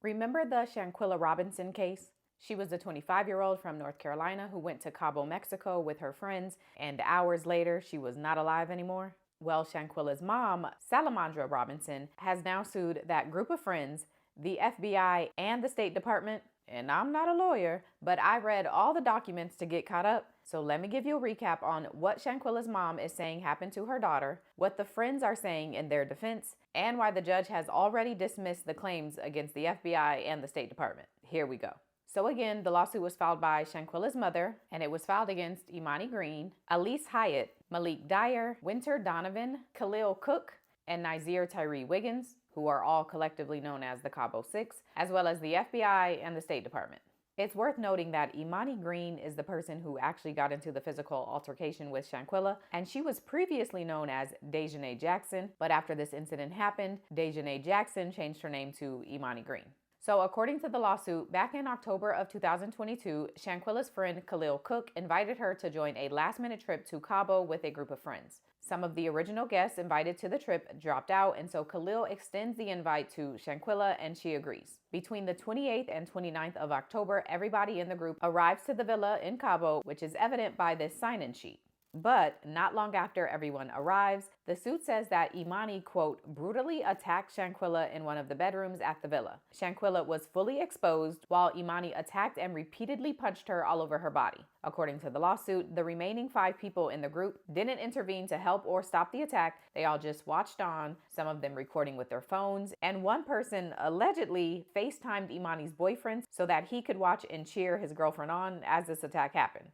Remember the Shanquella Robinson case? She was a 25-year-old from North Carolina who went to Cabo, Mexico with her friends, and hours later, she was not alive anymore. Well, Shanquella's mom, Salamandra Robinson, has now sued that group of friends, the FBI, and the State Department. And I'm not a lawyer, but I read all the documents to get caught up. So let me give you a recap on what Shanquella's mom is saying happened to her daughter, what the friends are saying in their defense, and why the judge has already dismissed the claims against the FBI and the State Department. Here we go. So again, the lawsuit was filed by Shanquella's mother, and it was filed against Imani Green, Elise Hyatt, Malik Dyer, Winter Donovan, Khalil Cook, and Nazir Tyree Wiggins, who are all collectively known as the Cabo Six, as well as the FBI and the State Department. It's worth noting that Imani Green is the person who actually got into the physical altercation with Shanquella, and she was previously known as Dejanay Jackson, but after this incident happened, Dejanay Jackson changed her name to Imani Green. So according to the lawsuit, back in October of 2022, Shanquella's friend Khalil Cook invited her to join a last-minute trip to Cabo with a group of friends. Some of the original guests invited to the trip dropped out, and so Khalil extends the invite to Shanquella, and she agrees. Between the 28th and 29th of October, everybody in the group arrives to the villa in Cabo, which is evident by this sign-in sheet. But not long after everyone arrives, the suit says that Imani, quote, brutally attacked Shanquella in one of the bedrooms at the villa. Shanquella was fully exposed while Imani attacked and repeatedly punched her all over her body. According to the lawsuit, the remaining 5 people in the group didn't intervene to help or stop the attack. They all just watched on, some of them recording with their phones, and one person allegedly FaceTimed Imani's boyfriend so that he could watch and cheer his girlfriend on as this attack happened.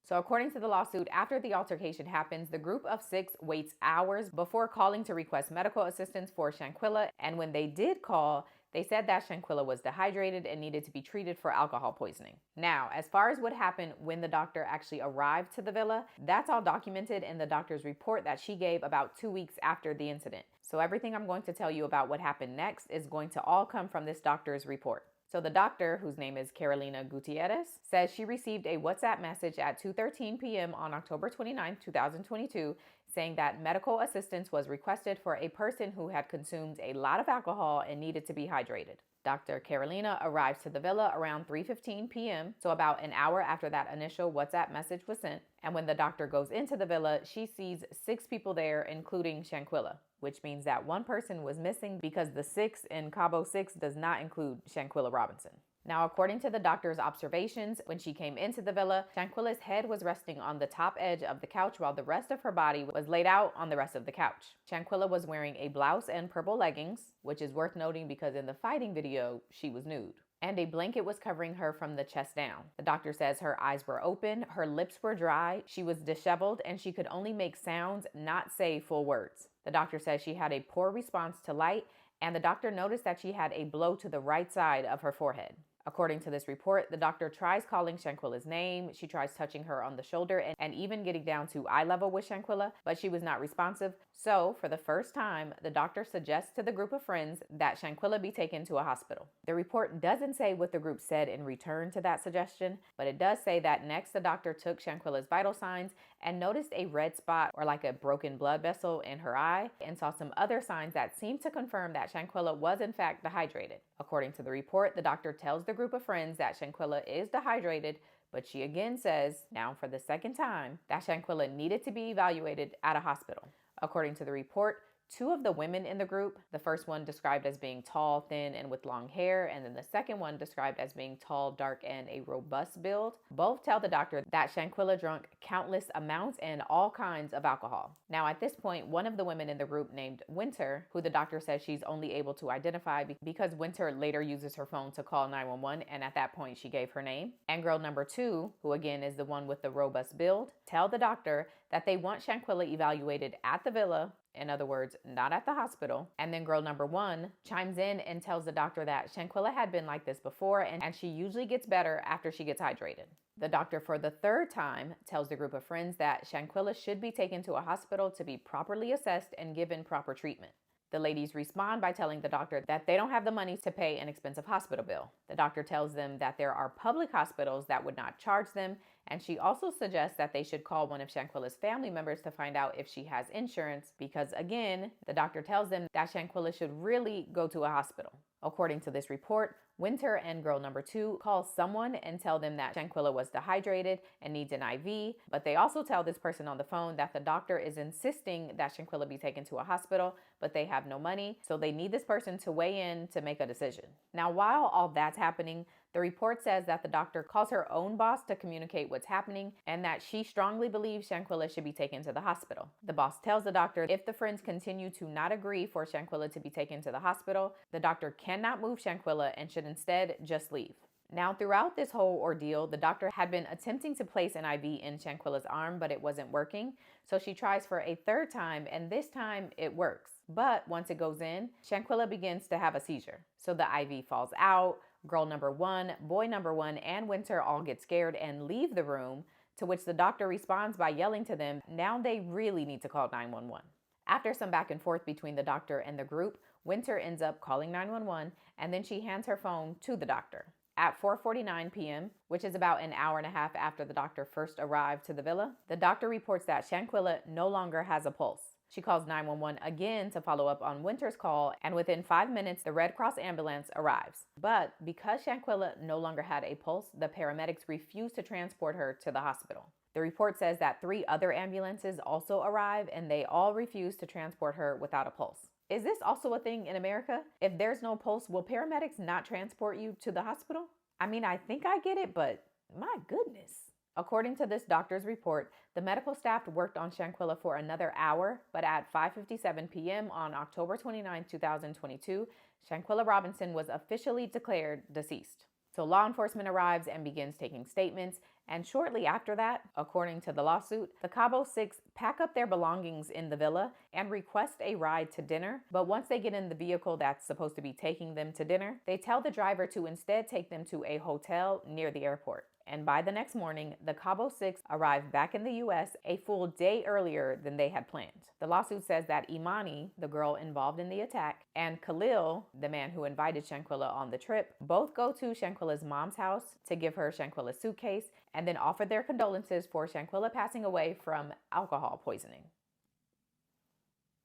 So according to the lawsuit, after the altercation happens, the group of 6 waits hours before calling to request medical assistance for Shanquella. And when they did call, they said that Shanquella was dehydrated and needed to be treated for alcohol poisoning. Now, as far as what happened when the doctor actually arrived to the villa, that's all documented in the doctor's report that she gave about 2 weeks after the incident. So everything I'm going to tell you about what happened next is going to all come from this doctor's report. So the doctor, whose name is Carolina Gutierrez, says she received a WhatsApp message at 2:13 p.m. on October 29, 2022, saying that medical assistance was requested for a person who had consumed a lot of alcohol and needed to be hydrated. Dr. Carolina arrives to the villa around 3:15 p.m., so about an hour after that initial WhatsApp message was sent. And when the doctor goes into the villa, she sees 6 people there, including Shanquella, which means that one person was missing because the 6 in Cabo 6 does not include Shanquella Robinson. Now, according to the doctor's observations, when she came into the villa, Shanquella's head was resting on the top edge of the couch while the rest of her body was laid out on the rest of the couch. Shanquella was wearing a blouse and purple leggings, which is worth noting because in the fighting video, she was nude. And a blanket was covering her from the chest down. The doctor says her eyes were open, her lips were dry, she was disheveled, and she could only make sounds, not say full words. The doctor says she had a poor response to light, and the doctor noticed that she had a blow to the right side of her forehead. According to this report, the doctor tries calling Shanquella's name, she tries touching her on the shoulder and even getting down to eye level with Shanquella, but she was not responsive. So, for the first time, the doctor suggests to the group of friends that Shanquella be taken to a hospital. The report doesn't say what the group said in return to that suggestion, but it does say that next the doctor took Shanquella's vital signs and noticed a red spot or like a broken blood vessel in her eye and saw some other signs that seemed to confirm that Shanquella was in fact dehydrated. According to the report, the doctor tells the group of friends that Shanquella is dehydrated, but she again says, now for the second time, that Shanquella needed to be evaluated at a hospital. According to the report, 2 of the women in the group, the first one described as being tall, thin, and with long hair, and then the second one described as being tall, dark, and a robust build, both tell the doctor that Shanquella drank countless amounts and all kinds of alcohol. Now, at this point, one of the women in the group named Winter, who the doctor says she's only able to identify because Winter later uses her phone to call 911, and at that point, she gave her name, and girl number 2, who again is the one with the robust build, tell the doctor that they want Shanquella evaluated at the villa, in other words, not at the hospital. And then girl number 1 chimes in and tells the doctor that Shanquella had been like this before and she usually gets better after she gets hydrated. The doctor for the 3rd time tells the group of friends that Shanquella should be taken to a hospital to be properly assessed and given proper treatment. The ladies respond by telling the doctor that they don't have the money to pay an expensive hospital bill. The doctor tells them that there are public hospitals that would not charge them, and she also suggests that they should call one of Shanquella's family members to find out if she has insurance because, again, the doctor tells them that Shanquella should really go to a hospital. According to this report, Winter and girl number 2 call someone and tell them that Shanquella was dehydrated and needs an IV, but they also tell this person on the phone that the doctor is insisting that Shanquella be taken to a hospital, but they have no money, so they need this person to weigh in to make a decision. Now, while all that's happening, the report says that the doctor calls her own boss to communicate what's happening and that she strongly believes Shanquella should be taken to the hospital. The boss tells the doctor if the friends continue to not agree for Shanquella to be taken to the hospital, the doctor cannot move Shanquella and should instead just leave. Now, throughout this whole ordeal, the doctor had been attempting to place an IV in Shanquella's arm, but it wasn't working. So she tries for a third time, and this time it works. But once it goes in, Shanquella begins to have a seizure. So the IV falls out. Girl number 1, boy number 1, and Winter all get scared and leave the room, to which the doctor responds by yelling to them, now they really need to call 911. After some back and forth between the doctor and the group, Winter ends up calling 911, and then she hands her phone to the doctor. At 4:49 p.m., which is about an hour and a half after the doctor first arrived to the villa, the doctor reports that Shanquella no longer has a pulse. She calls 911 again to follow up on Winter's call, and within 5 minutes, the Red Cross ambulance arrives. But because Shanquella no longer had a pulse, the paramedics refused to transport her to the hospital. The report says that 3 other ambulances also arrive, and they all refuse to transport her without a pulse. Is this also a thing in America? If there's no pulse, will paramedics not transport you to the hospital? I mean, I think I get it, but my goodness. According to this doctor's report, the medical staff worked on Shanquella for another hour, but at 5:57 p.m. on October 29, 2022, Shanquella Robinson was officially declared deceased. So law enforcement arrives and begins taking statements, and shortly after that, according to the lawsuit, the Cabo Six pack up their belongings in the villa and request a ride to dinner. But once they get in the vehicle that's supposed to be taking them to dinner, they tell the driver to instead take them to a hotel near the airport. And by the next morning, the Cabo Six arrived back in the U.S. a full day earlier than they had planned. The lawsuit says that Imani, the girl involved in the attack, and Khalil, the man who invited Shanquella on the trip, both go to Shanquella's mom's house to give her Shanquella's suitcase and then offer their condolences for Shanquella passing away from alcohol poisoning.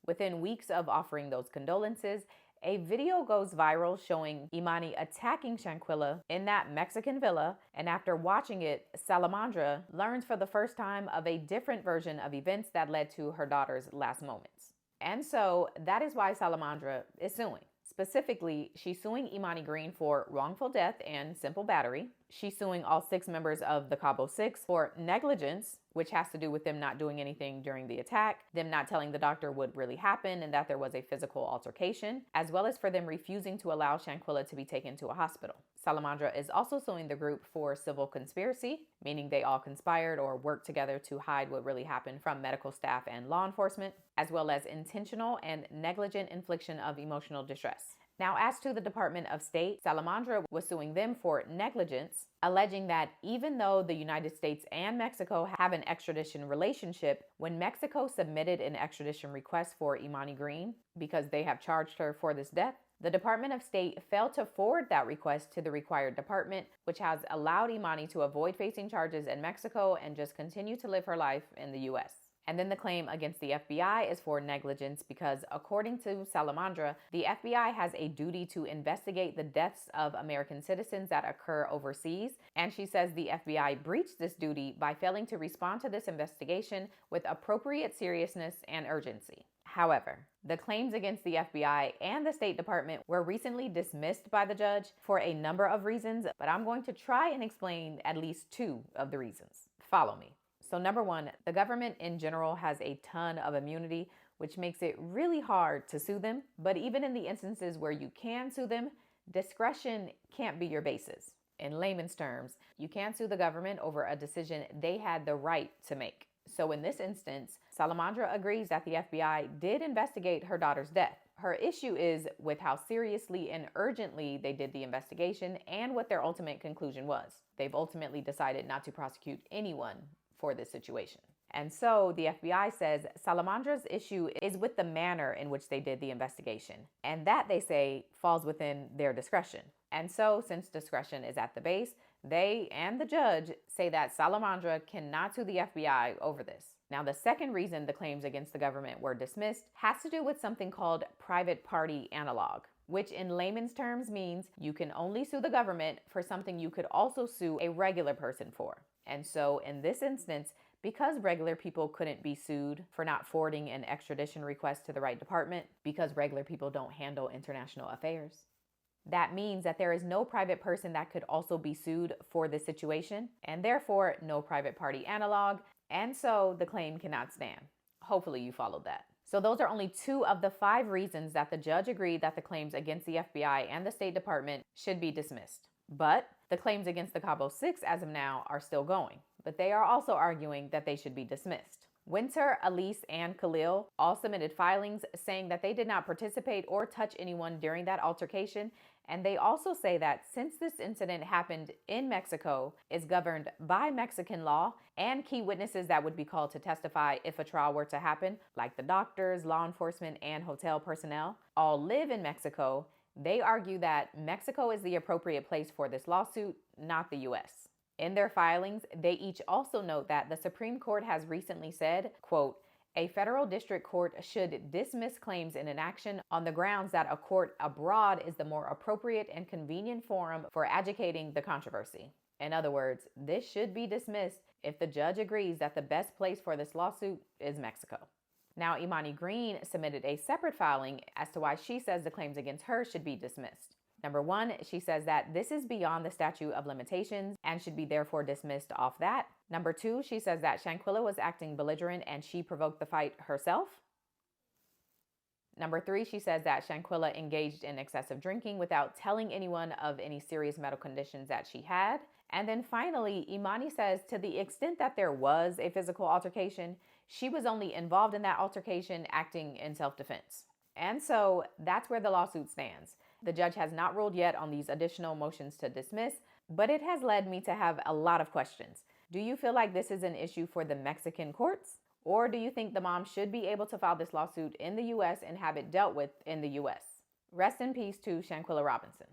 Within weeks of offering those condolences, a video goes viral showing Imani attacking Shanquella in that Mexican villa, and after watching it, Salamandra learns for the first time of a different version of events that led to her daughter's last moments. And so that is why Salamandra is suing. Specifically, she's suing Imani Green for wrongful death and simple battery. She's suing all 6 members of the Cabo Six for negligence, which has to do with them not doing anything during the attack, them not telling the doctor what really happened and that there was a physical altercation, as well as for them refusing to allow Shanquella to be taken to a hospital. Salamandra is also suing the group for civil conspiracy, meaning they all conspired or worked together to hide what really happened from medical staff and law enforcement, as well as intentional and negligent infliction of emotional distress. Now, as to the Department of State, Salamandra was suing them for negligence, alleging that even though the United States and Mexico have an extradition relationship, when Mexico submitted an extradition request for Imani Green because they have charged her for this death, the Department of State failed to forward that request to the required department, which has allowed Imani to avoid facing charges in Mexico and just continue to live her life in the U.S. And then the claim against the FBI is for negligence because, according to Salamandra, the FBI has a duty to investigate the deaths of American citizens that occur overseas. And she says the FBI breached this duty by failing to respond to this investigation with appropriate seriousness and urgency. However, the claims against the FBI and the State Department were recently dismissed by the judge for a number of reasons, but I'm going to try and explain at least 2 of the reasons. Follow me. So number 1, the government in general has a ton of immunity, which makes it really hard to sue them. But even in the instances where you can sue them, discretion can't be your basis. In layman's terms, you can't sue the government over a decision they had the right to make. So in this instance, Salamandra agrees that the FBI did investigate her daughter's death. Her issue is with how seriously and urgently they did the investigation and what their ultimate conclusion was. They've ultimately decided not to prosecute anyone for this situation. And so the FBI says Salamandra's issue is with the manner in which they did the investigation. And that, they say, falls within their discretion. And so, since discretion is at the base, they and the judge say that Salamandra cannot sue the FBI over this. Now, the second reason the claims against the government were dismissed has to do with something called private party analog. which in layman's terms means you can only sue the government for something you could also sue a regular person for. And so in this instance, because regular people couldn't be sued for not forwarding an extradition request to the right department, because regular people don't handle international affairs, that means that there is no private person that could also be sued for this situation, and therefore no private party analog, and so the claim cannot stand. Hopefully you followed that. So those are only 2 of the 5 reasons that the judge agreed that the claims against the FBI and the State Department should be dismissed. But the claims against the Cabo 6 as of now are still going, but they are also arguing that they should be dismissed. Winter, Elise, and Khalil all submitted filings saying that they did not participate or touch anyone during that altercation, and they also say that since this incident happened in Mexico, is governed by Mexican law, and key witnesses that would be called to testify if a trial were to happen, like the doctors, law enforcement, and hotel personnel, all live in Mexico. They argue that Mexico is the appropriate place for this lawsuit, not the U.S. In their filings, they each also note that the Supreme Court has recently said, quote, a federal district court should dismiss claims in an action on the grounds that a court abroad is the more appropriate and convenient forum for adjudicating the controversy. In other words, this should be dismissed if the judge agrees that the best place for this lawsuit is Mexico. Now, Imani Green submitted a separate filing as to why she says the claims against her should be dismissed. Number 1, she says that this is beyond the statute of limitations and should be therefore dismissed off that. Number 2, she says that Shanquella was acting belligerent and she provoked the fight herself. Number 3, she says that Shanquella engaged in excessive drinking without telling anyone of any serious medical conditions that she had. And then finally, Imani says to the extent that there was a physical altercation, she was only involved in that altercation acting in self-defense. And so that's where the lawsuit stands. The judge has not ruled yet on these additional motions to dismiss, but it has led me to have a lot of questions. Do you feel like this is an issue for the Mexican courts? Or do you think the mom should be able to file this lawsuit in the U.S. and have it dealt with in the U.S.? Rest in peace to Shanquella Robinson.